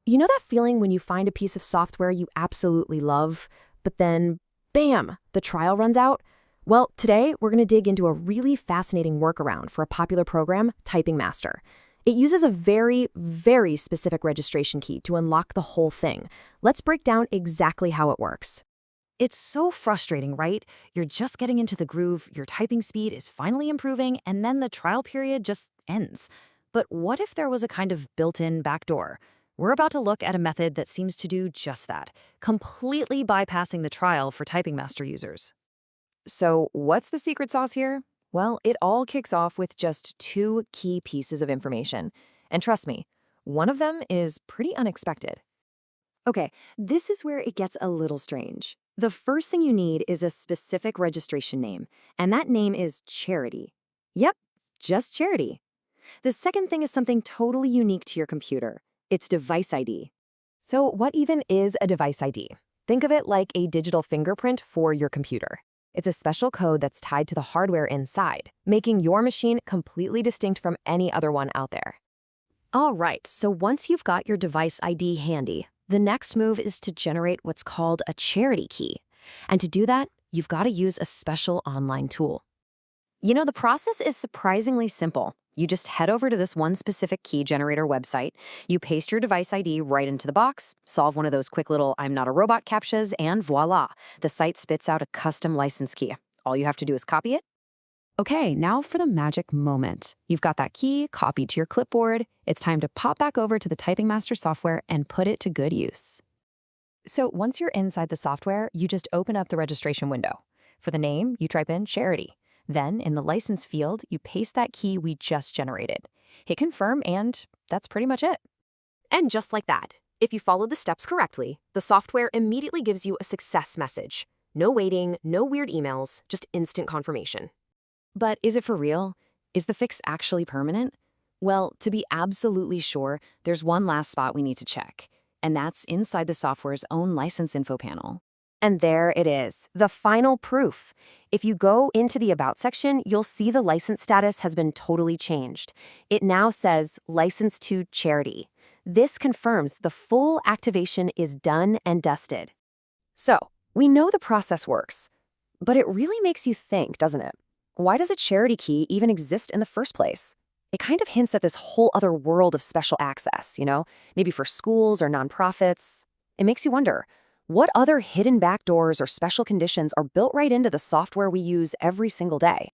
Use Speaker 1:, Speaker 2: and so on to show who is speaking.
Speaker 1: You know that feeling when you find a piece of software you absolutely love, but then, bam, the trial runs out? Well, today we're going to dig into a really fascinating workaround for a popular program, Typing Master. It uses a very, very specific registration key to unlock the whole thing. Let's break down exactly how it works.
Speaker 2: It's so frustrating, right? You're just getting into the groove, your typing speed is finally improving, and then the trial period just ends. But what if there was a kind of built-in backdoor? We're about to look at a method that seems to do just that, completely bypassing the trial for Typing Master users. So, what's the secret sauce here? Well, it all kicks off with just two key pieces of information. And trust me, one of them is pretty unexpected. Okay, this is where it gets a little strange. The first thing you need is a specific registration name, and that name is Charity. Yep, just Charity. The second thing is something totally unique to your computer. It's device ID.
Speaker 1: So, what even is a device ID? Think of it like a digital fingerprint for your computer. It's a special code that's tied to the hardware inside, making your machine completely distinct from any other one out there.
Speaker 2: All right, so once you've got your device ID handy, the next move is to generate what's called a charity key. And to do that, you've got to use a special online tool. You know, the process is surprisingly simple. You just head over to this one specific key generator website, you paste your device ID right into the box, solve one of those quick little I'm not a robot captchas, and voila, the site spits out a custom license key. All you have to do is copy it. Okay, now for the magic moment. You've got that key copied to your clipboard. It's time to pop back over to the Typing Master software and put it to good use. So once you're inside the software, you just open up the registration window. For the name, you type in Charity. Then, in the license field, you paste that key we just generated. Hit confirm, and that's pretty much it.
Speaker 1: And just like that, if you follow the steps correctly, the software immediately gives you a success message. No waiting, no weird emails, just instant confirmation.
Speaker 2: But is it for real? Is the fix actually permanent? Well, to be absolutely sure, there's one last spot we need to check, and that's inside the software's own license info panel.
Speaker 1: And there it is, the final proof. If you go into the About section, you'll see the license status has been totally changed. It now says License to Charity. This confirms the full activation is done and dusted. So, we know the process works, but it really makes you think, doesn't it? Why does a charity key even exist in the first place? It kind of hints at this whole other world of special access, maybe for schools or nonprofits. It makes you wonder, what other hidden backdoors or special conditions are built right into the software we use every single day?